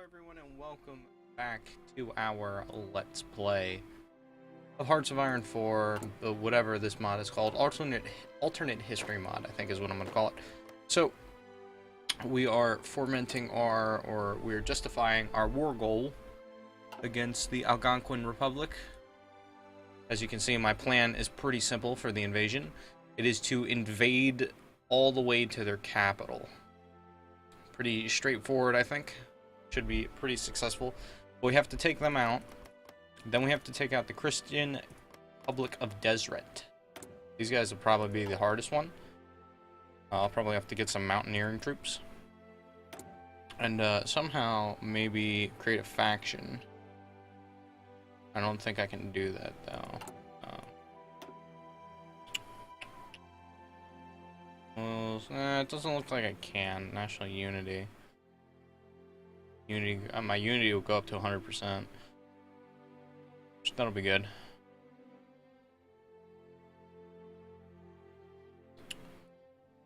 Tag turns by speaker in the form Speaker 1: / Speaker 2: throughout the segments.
Speaker 1: everyone, and welcome back to our Let's Play of Hearts of Iron 4, whatever this mod is called. Alternate History mod, I think is what I'm going to call it. So, we are we're justifying our war goal against the Algonquin Republic. As you can see, my plan is pretty simple for the invasion. It is to invade all the way to their capital. Pretty straightforward, I think. Should be pretty successful. But we have to take them out. Then we have to take out the Christian Republic of Deseret. These guys will probably be the hardest one. I'll probably have to get some mountaineering troops. And somehow maybe create a faction. I don't think I can do that though. It doesn't look like I can. National Unity. My Unity will go up to 100%. That'll be good.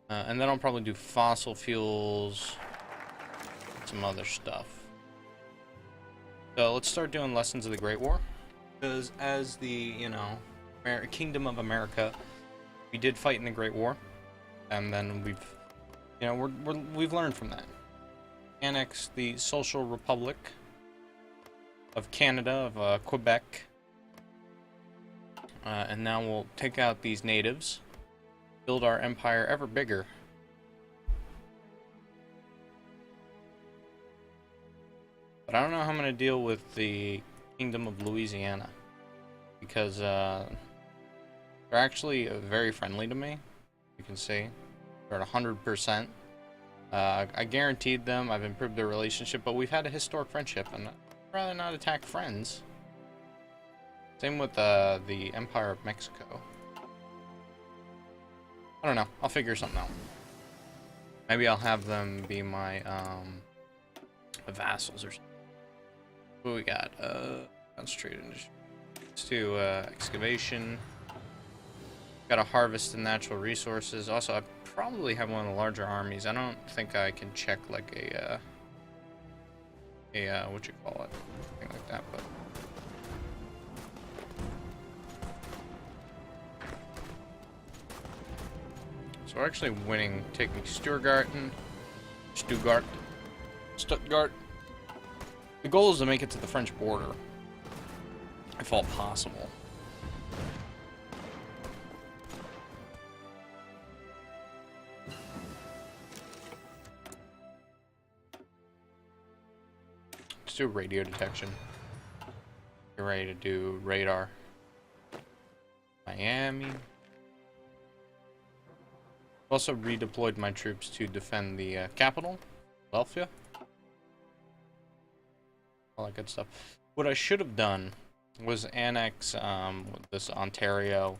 Speaker 1: And then I'll probably do fossil fuels and some other stuff. So let's start doing Lessons of the Great War. Because as the, Kingdom of America, we did fight in the Great War. And then we've learned from that. Annex the Social Republic of Canada, of Quebec. And now we'll take out these natives. Build our empire ever bigger. But I don't know how I'm going to deal with the Kingdom of Louisiana. Because they're actually very friendly to me. You can see. They're at 100%. I guaranteed them, I've improved their relationship, but we've had a historic friendship, and I'd rather not attack friends. Same with the Empire of Mexico. I don't know, I'll figure something out. Maybe I'll have them be my vassals or something. What we got? Concentrated industry. Let's do excavation. Gotta harvest the natural resources. Also, I probably have one of the larger armies. I don't think I can check like a what you call it, something like that. But so we're actually winning, taking Stuttgart. The goal is to make it to the French border, if all possible. Do radio detection. Get ready to do radar. Miami. Also redeployed my troops to defend the capital, Philadelphia. All that good stuff. What I should have done was annex this Ontario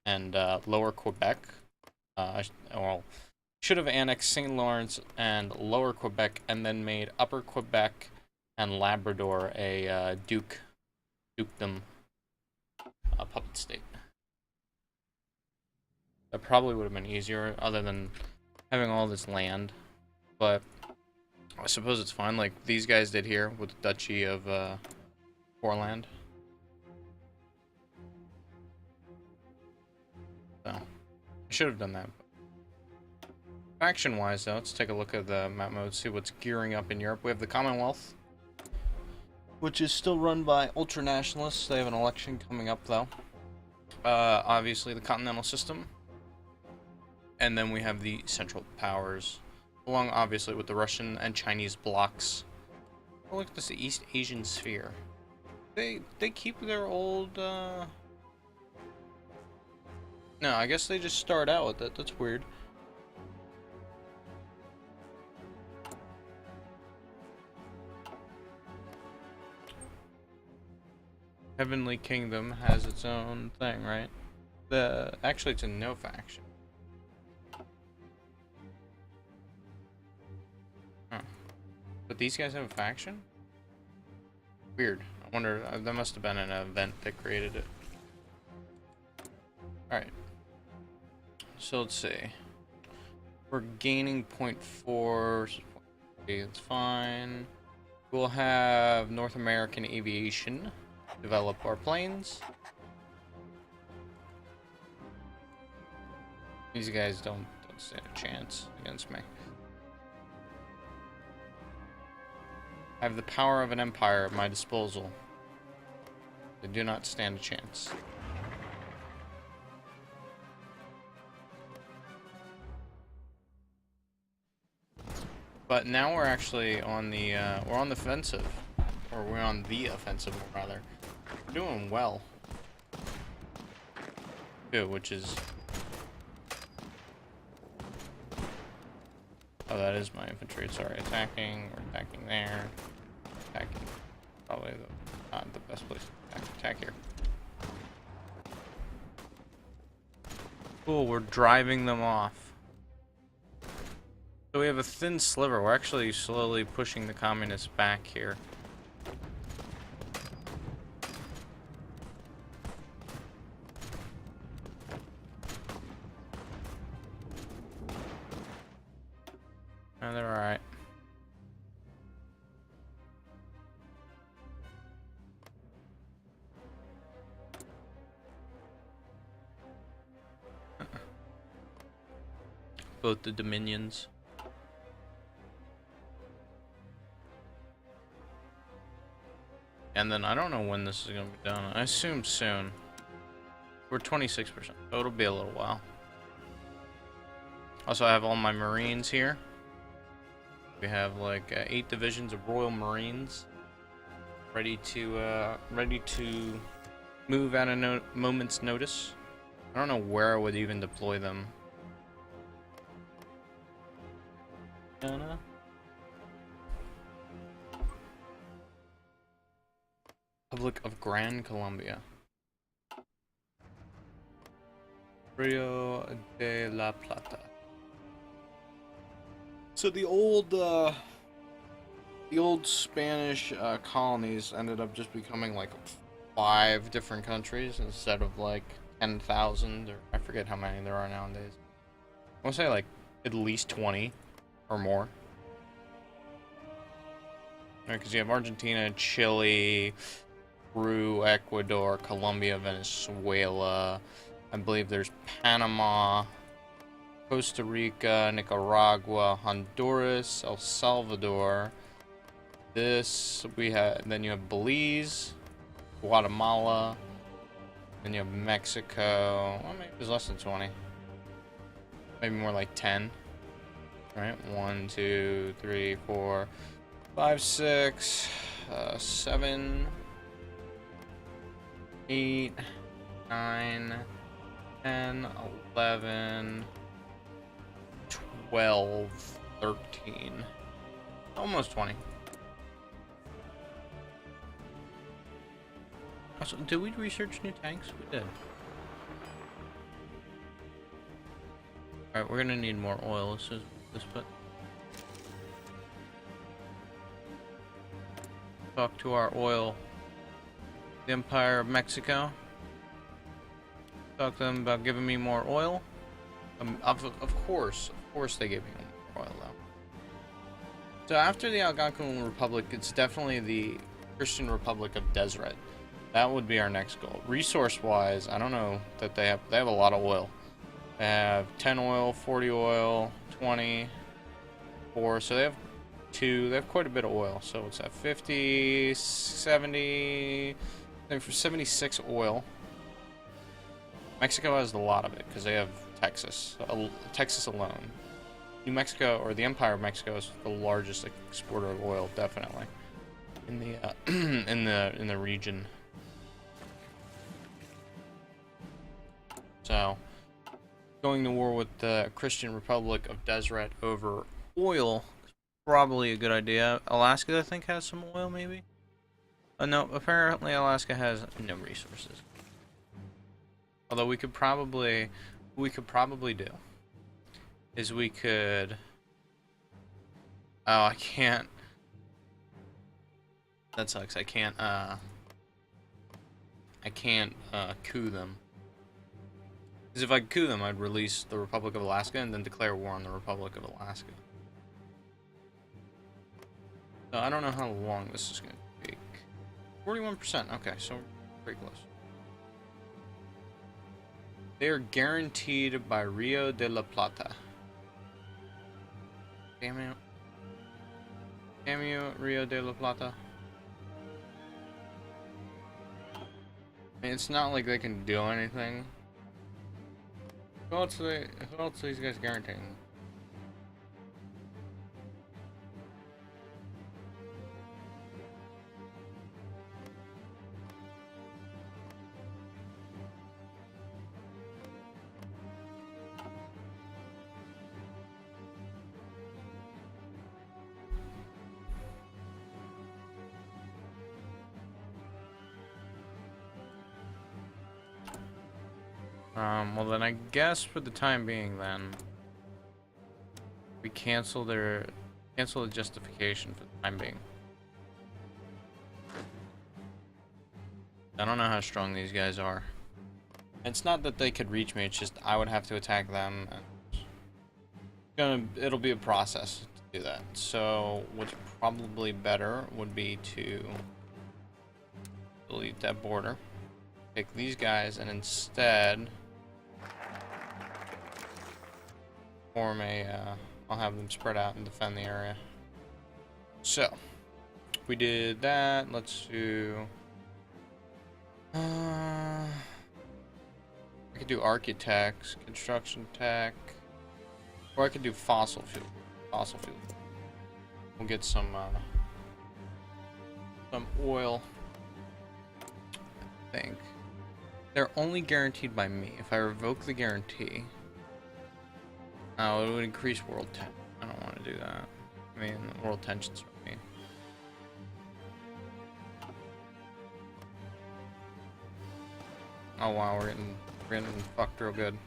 Speaker 1: and Lower Quebec. Should have annexed St. Lawrence and Lower Quebec, and then made Upper Quebec and Labrador a dukedom puppet state. That probably would have been easier, other than having all this land. But I suppose it's fine, like these guys did here with the Duchy of Courland. So I should have done that. Faction-wise, though, let's take a look at the map mode, see what's gearing up in Europe. We have the Commonwealth, which is still run by ultra-nationalists. They have an election coming up, though. Obviously, the Continental System. And then we have the Central Powers, along, obviously, with the Russian and Chinese blocks. Oh, look at this, the East Asian Sphere. They keep their old, No, I guess they just start out with it. That's weird. Heavenly Kingdom has its own thing, right? Actually, it's a no faction. Huh. But these guys have a faction? Weird. I wonder, that must have been an event that created it. Alright. So let's see. We're gaining 0.4. It's fine. We'll have North American Aviation develop our planes. These guys don't stand a chance against me. I have the power of an empire at my disposal. They do not stand a chance. But now we're actually on the we're on the offensive, or we're on the offensive rather. We're doing well. Good, which is. Oh, that is my infantry. Sorry, attacking. We're attacking there. Attacking. Probably not the best place to attack here. Cool, we're driving them off. So we have a thin sliver. We're actually slowly pushing the communists back here. Oh, they're alright. Both the dominions. And then I don't know when this is going to be done. I assume soon. We're 26%, so it'll be a little while. Also, I have all my Marines here. We have like 8 divisions of Royal Marines ready to move at a moment's notice. I don't know where I would even deploy them. Republic of Gran Colombia. Rio de la Plata. So the old Spanish colonies ended up just becoming like 5 different countries instead of like 10,000, or I forget how many there are nowadays. I want to say like at least 20 or more. Because you have Argentina, Chile, Peru, Ecuador, Colombia, Venezuela. I believe there's Panama, Costa Rica, Nicaragua, Honduras, El Salvador. This we have. Then you have Belize, Guatemala. Then you have Mexico. Well, maybe there's less than 20. Maybe more like 10. Right? 1, 2, 3, 4, 5, 6, 7, 8, 9, 10, 11, 12, 13. Almost 20. Also, did we research new tanks? We did. Alright, we're gonna need more oil as soon as this put. Talk to our oil. The Empire of Mexico. Talk to them about giving me more oil. Of course they give me more oil though. So after the Algonquin Republic, it's definitely the Christian Republic of Deseret. That would be our next goal. Resource-wise, I don't know that they have a lot of oil. They have 10 oil, 40 oil, 20, 4. So they have 2. They have quite a bit of oil. So what's that? 50, 70, for 76 oil. Mexico has a lot of it because they have Texas. Texas alone. New Mexico, or the Empire of Mexico, is the largest exporter of oil, definitely, in the in the region. So, going to war with the Christian Republic of Deseret over oil is probably a good idea. Alaska, I think, has some oil, maybe? No, apparently Alaska has no resources. Although we could probably do is we could. Oh, I can't. That sucks. I can't coup them. Because if I coup them, I'd release the Republic of Alaska and then declare war on the Republic of Alaska. So I don't know how long this is going to take. 41%. Okay, so pretty close. They are guaranteed by Rio de la Plata. Damn you, Rio de la Plata. I mean, it's not like they can do anything. Who else are these guys guaranteeing? Well then I guess for the time being then, we cancel the justification for the time being. I don't know how strong these guys are. It's not that they could reach me, it's just I would have to attack them. It'll be a process to do that. So what's probably better would be to delete that border, take these guys, and instead form a, I'll have them spread out and defend the area. So, we did that. Let's do, I could do architects, construction tech, or I could do fossil fuel. Fossil fuel. We'll get some oil. I think they're only guaranteed by me. If I revoke the guarantee, oh, it would increase world tension. I don't want to do that. I mean, world tensions for me. Oh wow, we're getting fucked real good.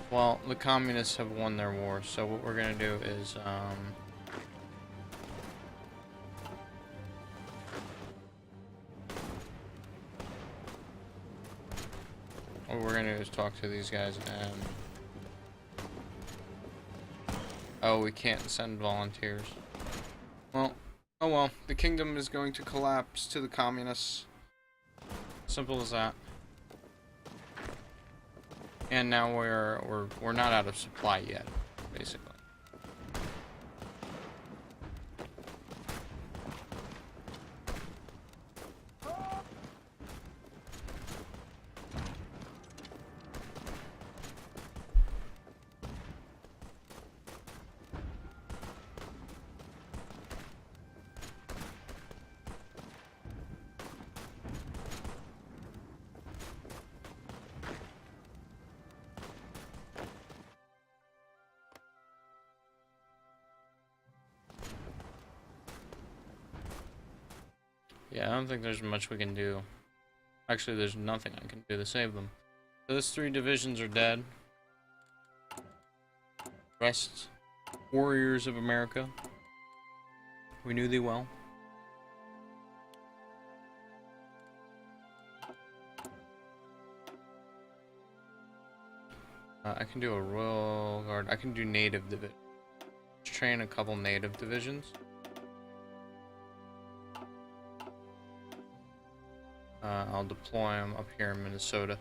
Speaker 1: Well, the communists have won their war, so what we're gonna do is what we're gonna do is talk to these guys and... Oh, we can't send volunteers. Well, oh well. The kingdom is going to collapse to the communists. Simple as that. And now we're not out of supply yet, basically. Yeah, I don't think there's much we can do. Actually, there's nothing I can do to save them. Those 3 divisions are dead. Rest, warriors of America. We knew thee well. I can do a royal guard. I can do native division. Train a couple native divisions. I'll deploy them up here in Minnesota.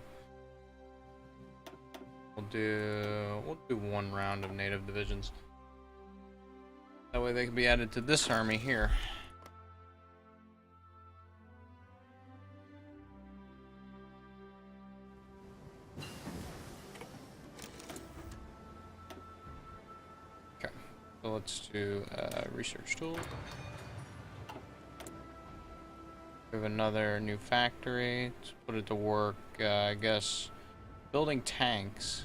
Speaker 1: We'll do 1 round of native divisions. That way they can be added to this army here. Okay, so let's do research tool. We have another new factory. Let's put it to work, I guess, building tanks.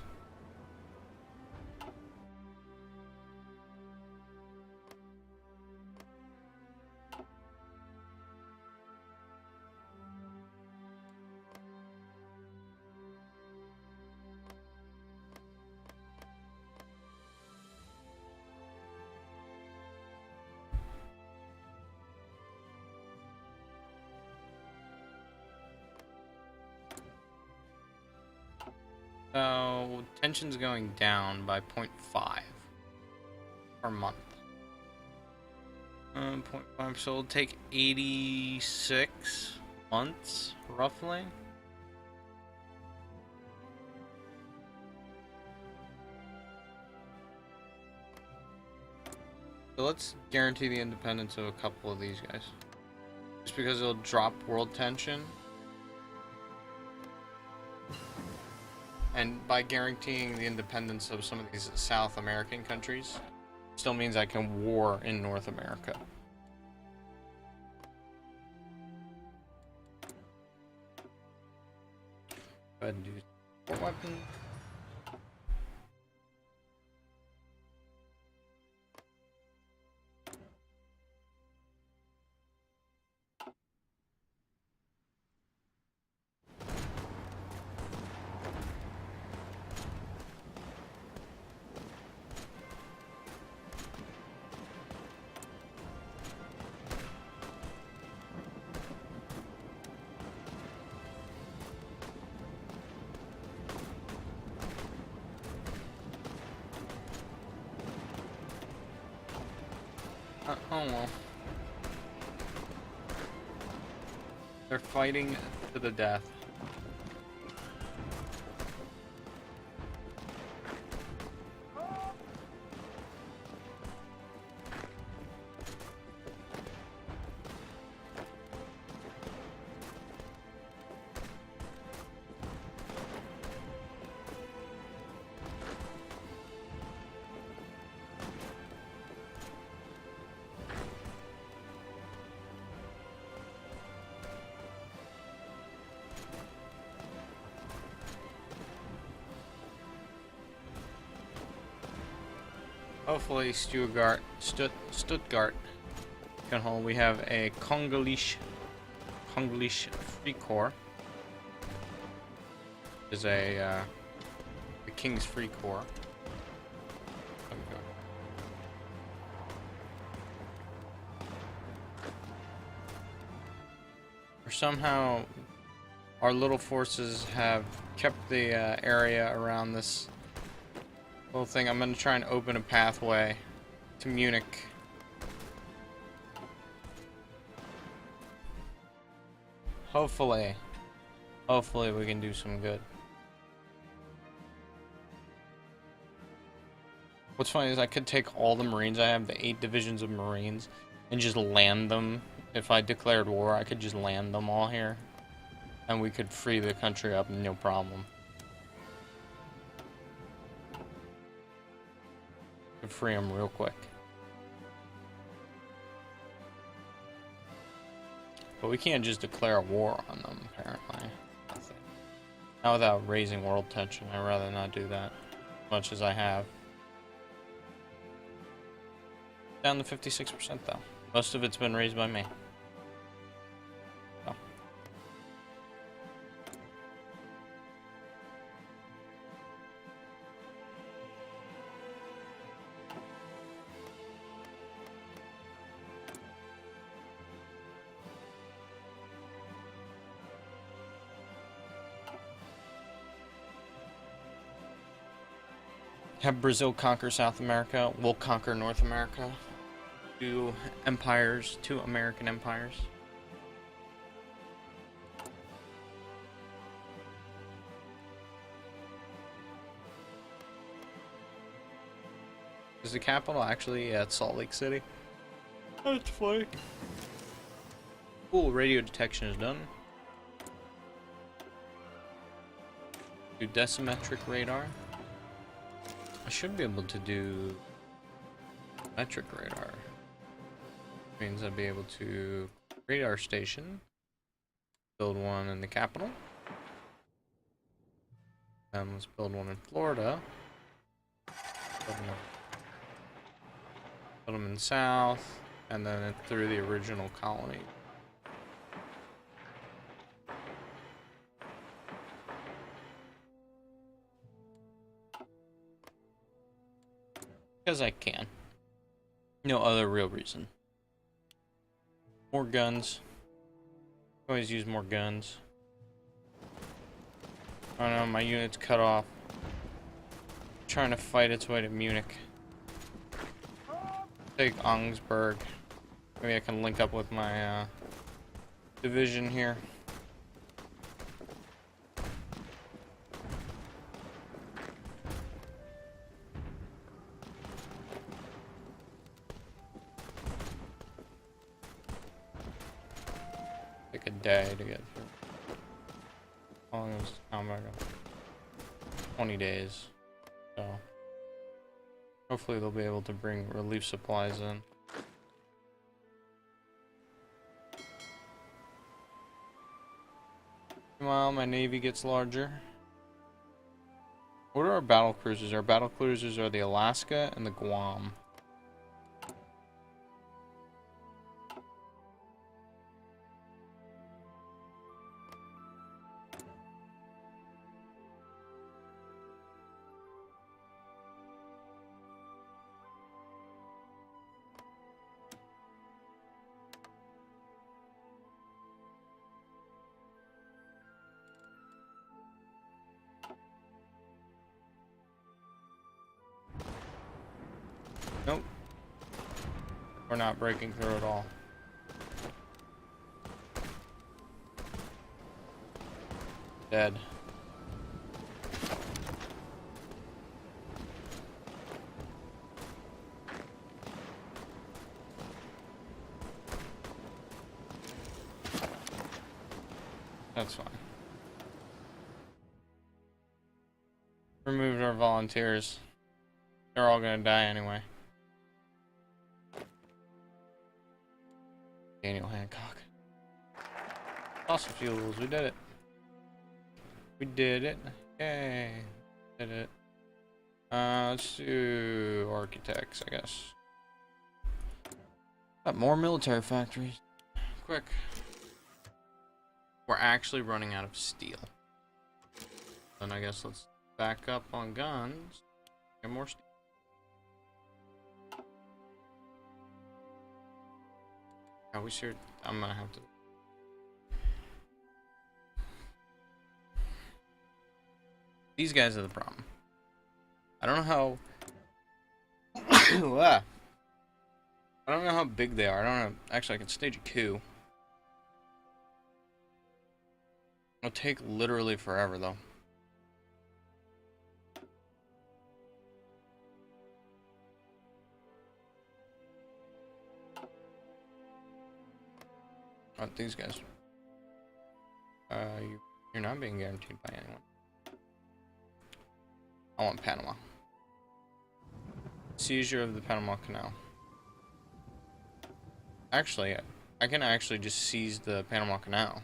Speaker 1: So, tension's going down by 0.5 per month. 0.5, so it'll take 86 months, roughly. So let's guarantee the independence of a couple of these guys. Just because it'll drop world tension. And by guaranteeing the independence of some of these South American countries, still means I can war in North America. Go ahead and do more weapons. Oh well. They're fighting to the death. Hopefully Stuttgart can hold. We have a Congolese Free Corps. Is the King's Free Corps. Or somehow our little forces have kept the area around this little thing. I'm gonna try and open a pathway to Munich. Hopefully we can do some good. What's funny is I could take all the Marines. I have the 8 divisions of Marines and just land them. If I declared war, I could just land them all here. And we could free the country up, no problem. Could free them real quick. But we can't just declare a war on them, apparently. Not without raising world tension. I'd rather not do that. As much as I have. Down to 56% though. Most of it's been raised by me. So. Have Brazil conquer South America. We'll conquer North America. Two empires, 2 American empires. Is the capital actually at Salt Lake City? That's funny. Cool, radio detection is done. Do decimetric radar. I should be able to do metric radar. Means I'd be able to radar station, build one in the capital, and let's build one in Florida, build them in South, and then through the original colony. Because I can. No other real reason. More guns. Always use more guns. Oh no, my unit's cut off. Trying to fight its way to Munich. Take Augsburg. Maybe I can link up with my division here. Take a day to get through. How long is combat going? 20 days. So hopefully they'll be able to bring relief supplies in. Meanwhile, my navy gets larger. What are our battle cruisers? Our battle cruisers are the Alaska and the Guam. Nope. We're not breaking through at all. Dead. That's fine. Removed our volunteers. They're all gonna die anyway. Daniel Hancock. Fossil fuels, we did it. We did it. Yay. Did it. Let's do architects, I guess. Got more military factories. Quick. We're actually running out of steel. Then I guess let's back up on guns. Get more steel. Are we sure? I'm gonna have to. These guys are the problem. I don't know how. I don't know how big they are. I don't know. Actually, I can stage a coup. It'll take literally forever, though. Oh, these guys. You're not being guaranteed by anyone. I want Panama. Seizure of the Panama Canal. Actually, I can actually just seize the Panama Canal.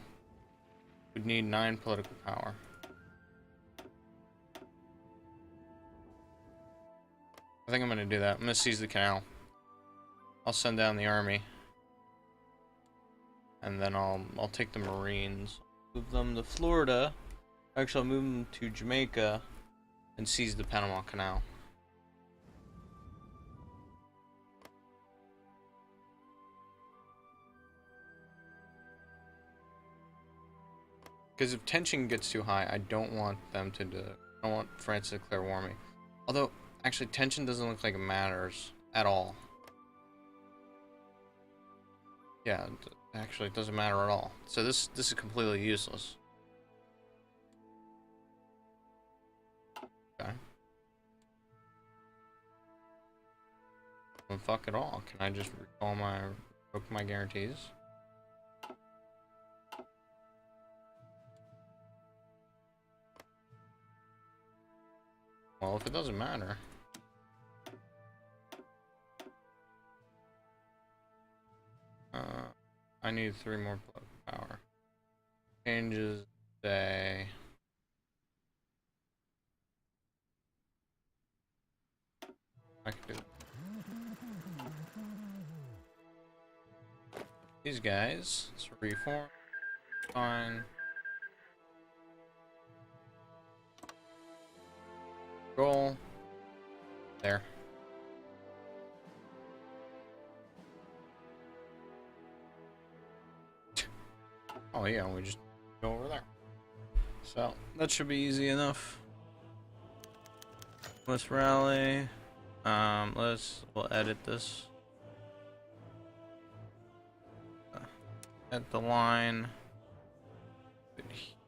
Speaker 1: We'd need 9 political power. I think I'm gonna do that. I'm gonna seize the canal. I'll send down the army. And then I'll take the Marines, move them to Florida. Actually, I'll move them to Jamaica and seize the Panama Canal. Because if tension gets too high, I don't want them to I don't want France to declare war on me. Although, actually, tension doesn't look like it matters at all. Yeah. Actually, it doesn't matter at all. So this is completely useless. Okay. Well, fuck it all. Can I just recall revoke my guarantees? Well, if it doesn't matter. I need 3 more power. Changes day. I can do these guys. Let's reform. Fine. Roll. There. Oh yeah, we just go over there. So that should be easy enough. Let's rally. We'll edit this. at the line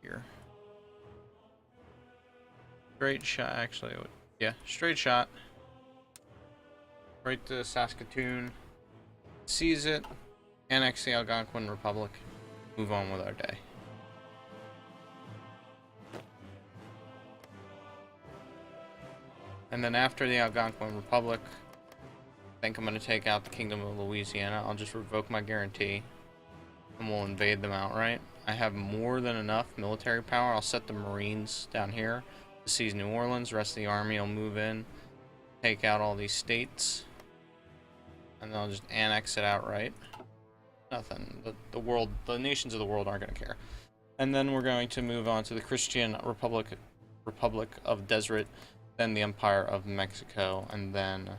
Speaker 1: here. Straight shot, actually. Yeah, straight shot. Right to Saskatoon. Seize it. Annex the Algonquin Republic. Move on with our day. And then after the Algonquin Republic, I think I'm going to take out the Kingdom of Louisiana. I'll just revoke my guarantee. And we'll invade them outright. I have more than enough military power. I'll set the Marines down here to seize New Orleans. The rest of the army will move in. Take out all these states. And then I'll just annex it outright. Nothing. The nations of the world aren't going to care. And then we're going to move on to the Christian Republic of Deseret, then the Empire of Mexico, and then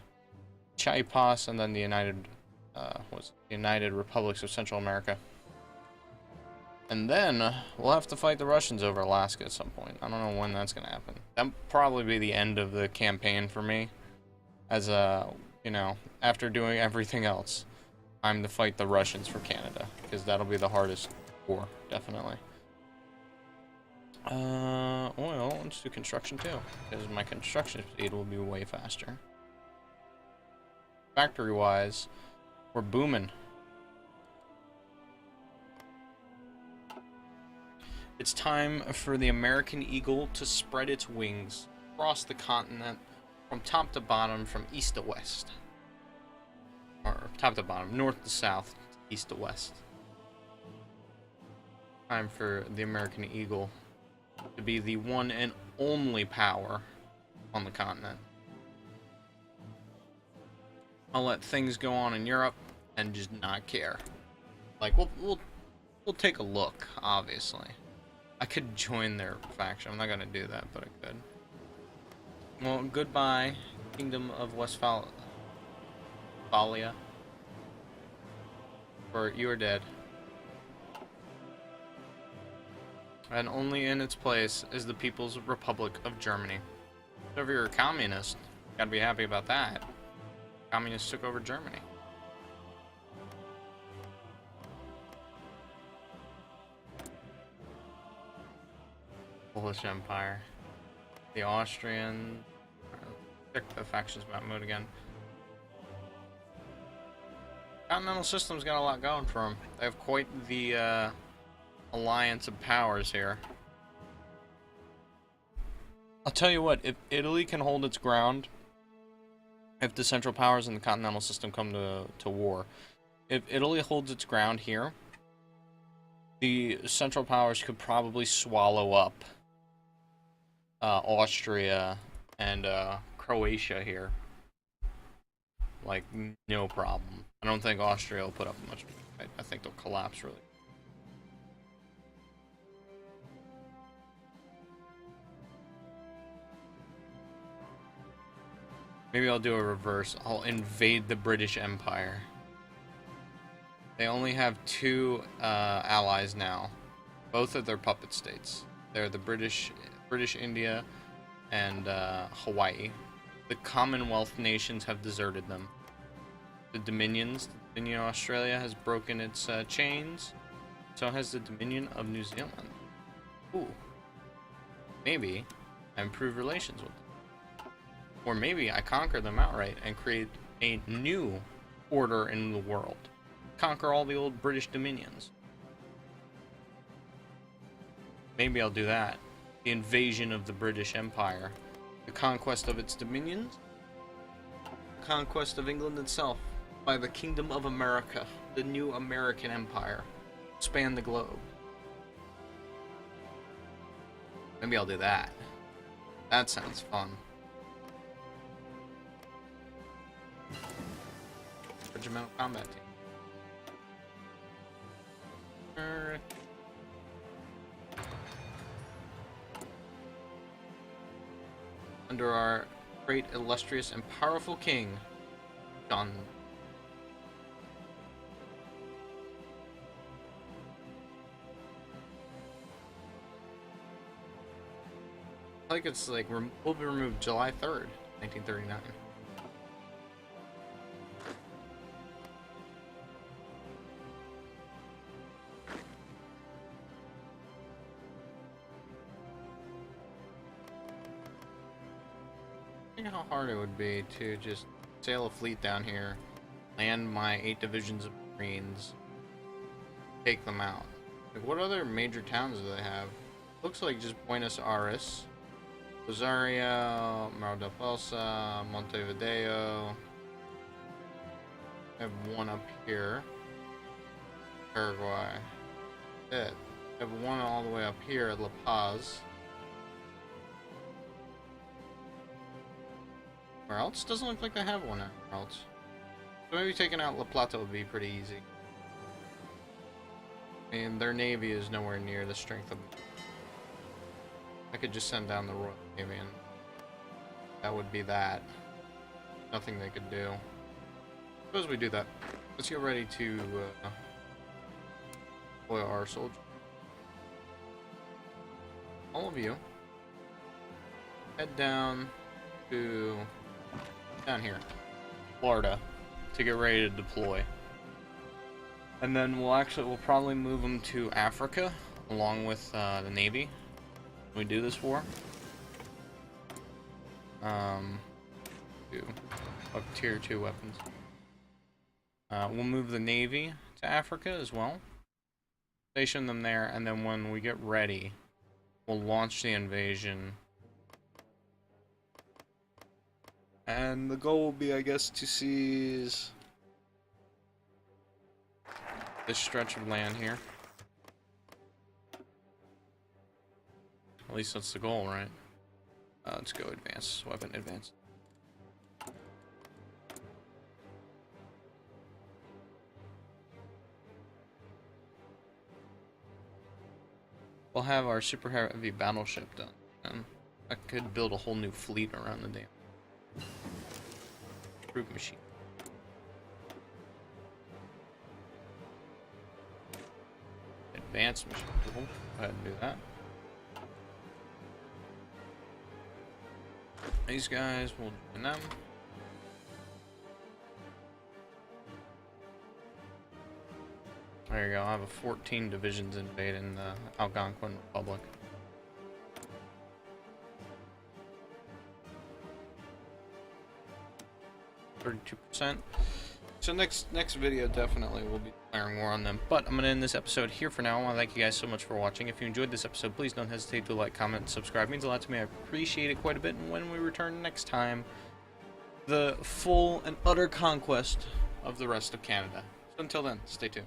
Speaker 1: Chiapas, and then the United Republics of Central America. And then we'll have to fight the Russians over Alaska at some point. I don't know when that's going to happen. That'll probably be the end of the campaign for me. As you know, after doing everything else, I'm to fight the Russians for Canada, because that'll be the hardest war, definitely. Well, let's do construction too, because my construction speed will be way faster. Factory-wise, we're booming. It's time for the American eagle to spread its wings across the continent from top to bottom, from east to west. Or top to bottom, north to south, east to west. Time for the American eagle to be the one and only power on the continent. I'll let things go on in Europe and just not care. Like, we'll take a look, obviously. I could join their faction. I'm not gonna do that, but I could. Well, goodbye, Kingdom of Westphalia. For you are dead. And only in its place is the People's Republic of Germany. So if you're a communist, you gotta be happy about that. Communists took over Germany. Polish Empire. The Austrian. Check the factions map mode again. Continental System's got a lot going for them. They have quite the alliance of powers here. I'll tell you what, if Italy can hold its ground, if the Central Powers in the Continental System come to war, if Italy holds its ground here, the Central Powers could probably swallow up Austria and Croatia here. Like, no problem. I don't think Austria will put up much. I think they'll collapse really. Maybe I'll do a reverse. I'll invade the British Empire. They only have two allies now. Both of their puppet states. They're the British India and Hawaii. The Commonwealth nations have deserted them. The Dominion Australia has broken its chains. So has the Dominion of New Zealand. Ooh. Maybe I improve relations with them. Or maybe I conquer them outright and create a new order in the world. Conquer all the old British dominions. Maybe I'll do that. The invasion of the British Empire. The conquest of its dominions. The conquest of England itself by the Kingdom of America. The new American Empire. Span the globe. Maybe I'll do that. That sounds fun. Regimental combat team. Under our great, illustrious, and powerful king, John. I think it's like will be removed July 3rd, 1939. wondering how hard it would be to just sail a fleet down here, land my 8 divisions of Marines, take them out. Like, what other major towns do they have? Looks like just Buenos Aires, Rosario, Mar del Plata, Montevideo. I have one up here. Paraguay. I have one all the way up here at La Paz. Where else? Doesn't look like they have one anywhere else. So maybe taking out La Plata would be pretty easy. I mean, their navy is nowhere near the strength of... I could just send down the Royal Navy and that would be that. Nothing they could do. Suppose we do that. Let's get ready to deploy our soldiers. All of you head down to down here, Florida, to get ready to deploy. And then we'll probably move them to Africa along with the Navy. We do this war. Tier 2 weapons. We'll move the Navy to Africa as well. Station them there, and then when we get ready, we'll launch the invasion. And the goal will be, I guess, to seize this stretch of land here. At least that's the goal, right? Let's go advance. Weapon advance. We'll have our super heavy battleship done, and I could build a whole new fleet around the damn troop machine. Advanced machine. Go ahead and do that. These guys will join them. There you go. I have a 14 divisions invading the Algonquin Republic. %. So next video definitely will be declaring war on them. But I'm gonna end this episode here for now. I want to thank you guys so much for watching. If you enjoyed this episode, please don't hesitate to like, comment, and subscribe. It means a lot to me. I appreciate it quite a bit. And when we return next time, the full and utter conquest of the rest of Canada. So until then, stay tuned.